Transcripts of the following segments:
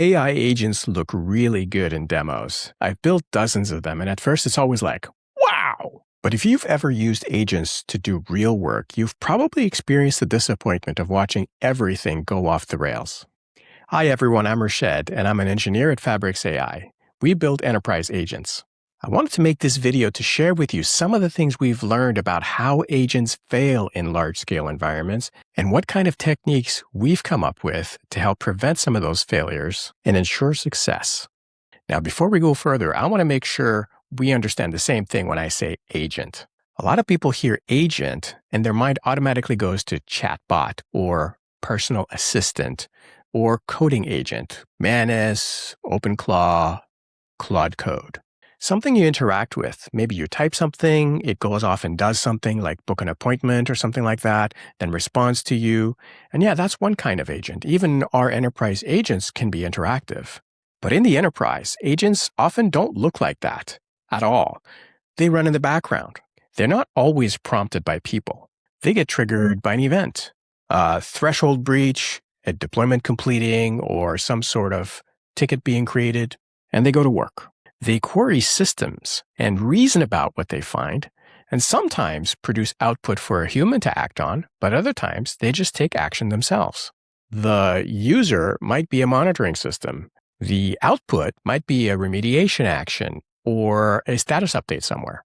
AI agents look really good in demos. I've built dozens of them, and at first it's always like, wow! But if you've ever used agents to do real work, you've probably experienced the disappointment of watching everything go off the rails. Hi everyone, I'm Rashed, and I'm an engineer at Fabrics AI. We build enterprise agents. I wanted to make this video to share with you some of the things we've learned about how agents fail in large-scale environments and what kind of techniques we've come up with to help prevent some of those failures and ensure success. Now, before we go further, I want to make sure we understand the same thing when I say agent. A lot of people hear agent and their mind automatically goes to chatbot or personal assistant or coding agent, Manus, OpenClaw, Claude Code. Something you interact with. Maybe you type something, it goes off and does something like book an appointment or something like that, then responds to you. And yeah, that's one kind of agent. Even our enterprise agents can be interactive. But in the enterprise, agents often don't look like that at all. They run in the background. They're not always prompted by people. They get triggered by an event, a threshold breach, a deployment completing, or some sort of ticket being created, and they go to work. They query systems and reason about what they find, and sometimes produce output for a human to act on, but other times they just take action themselves. The user might be a monitoring system. The output might be a remediation action or a status update somewhere.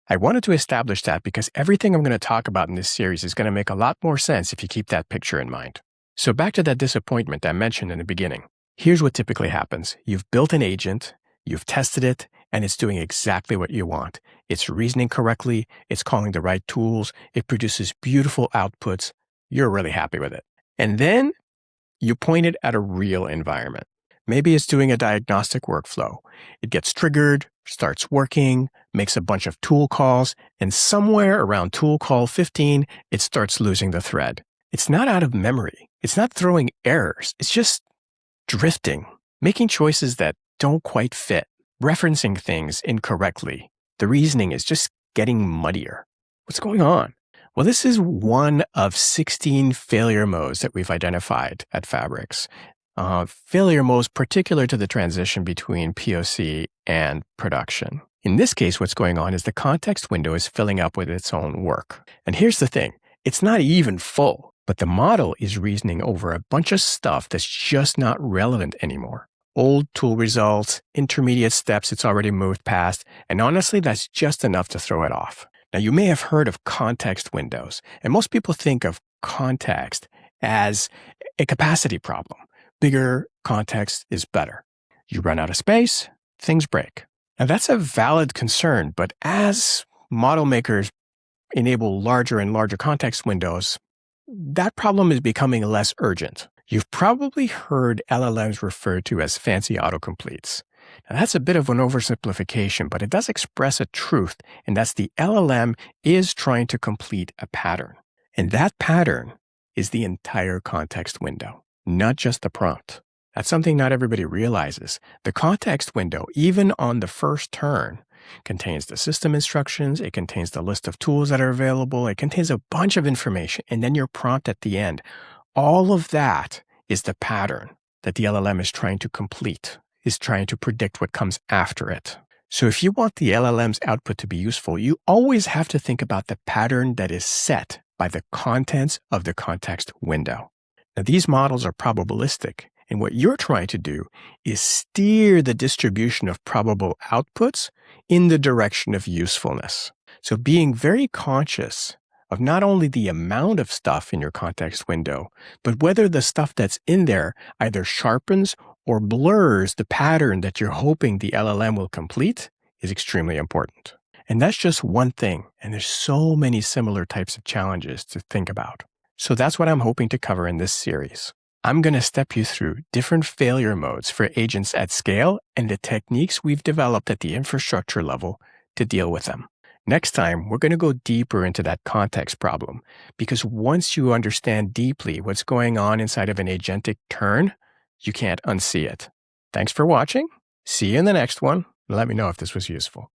I wanted to establish that because everything I'm going to talk about in this series is going to make a lot more sense if you keep that picture in mind. So back to that disappointment I mentioned in the beginning. Here's what typically happens. You've built an agent, you've tested it, and it's doing exactly what you want. It's reasoning correctly, it's calling the right tools, it produces beautiful outputs. You're really happy with it. And then you point it at a real environment. Maybe it's doing a diagnostic workflow. It gets triggered, starts working, makes a bunch of tool calls, and somewhere around tool call 15, it starts losing the thread. It's not out of memory. It's not throwing errors. It's just drifting, making choices that don't quite fit, referencing things incorrectly. The reasoning is just getting muddier. What's going on? Well, this is one of 16 failure modes that we've identified at Fabrics. Failure modes particular to the transition between POC and production. In this case, what's going on is the context window is filling up with its own work. And here's the thing. It's not even full, but the model is reasoning over a bunch of stuff that's just not relevant anymore. Old tool results, intermediate steps it's already moved past, and honestly, that's just enough to throw it off. Now, you may have heard of context windows, and most people think of context as a capacity problem. Bigger context is better. You run out of space, things break. Now, that's a valid concern, but as model makers enable larger and larger context windows, that problem is becoming less urgent. You've probably heard LLMs referred to as fancy autocompletes. Now, that's a bit of an oversimplification, but it does express a truth, and that's the LLM is trying to complete a pattern. And that pattern is the entire context window, not just the prompt. That's something not everybody realizes. The context window, even on the first turn, contains the system instructions, it contains the list of tools that are available, it contains a bunch of information, and then your prompt at the end. All of that is the pattern that the LLM is trying to complete, is trying to predict what comes after it. So if you want the LLM's output to be useful, you always have to think about the pattern that is set by the contents of the context window. Now, these models are probabilistic, and what you're trying to do is steer the distribution of probable outputs in the direction of usefulness. So being very conscious of not only the amount of stuff in your context window, but whether the stuff that's in there either sharpens or blurs the pattern that you're hoping the LLM will complete is extremely important. And that's just one thing, and there's so many similar types of challenges to think about. So that's what I'm hoping to cover in this series. I'm going to step you through different failure modes for agents at scale and the techniques we've developed at the infrastructure level to deal with them. Next time, we're going to go deeper into that context problem, because once you understand deeply what's going on inside of an agentic turn, you can't unsee it. Thanks for watching. See you in the next one. Let me know if this was useful.